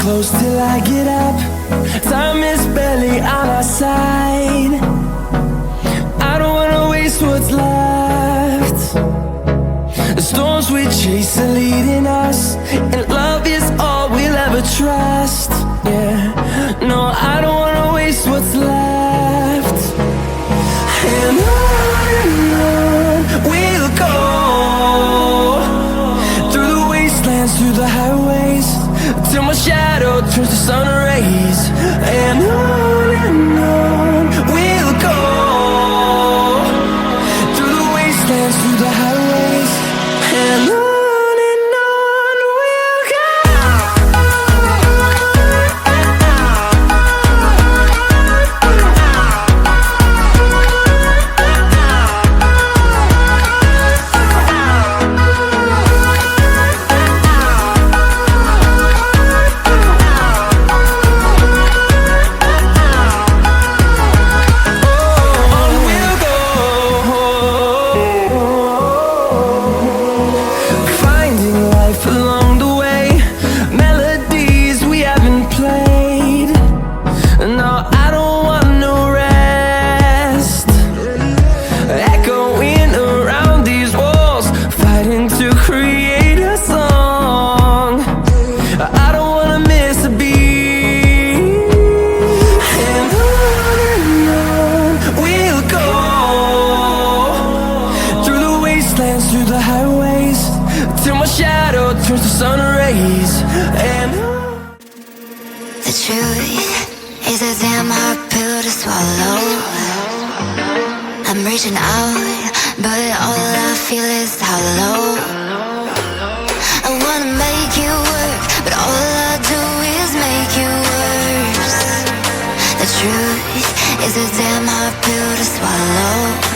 close till I get up. Time is barely on our side. I don't wanna waste what's left. The storms we chase are leading us, and love is all we'll ever trust. Yeah, no, I don't wanna waste what's left. And on we'll go, through the wastelands, through the highways, till my shadow turns to sun rays. And on we'll go, through the wastelands, through the highways, and on we'll go. Along the way, melodies we haven't played. No, I don't want no rest. Echoing around these walls, fighting to create a song. I don't wanna miss a beat. And on we'll go, through the wastelands, through the highways, till my shadow turns to sun rays. And the truth is a damn hard pill to swallow. I'm reaching out, but all I feel is hollow. I wanna make you work, but all I do is make you worse. The truth is a damn hard pill to swallow.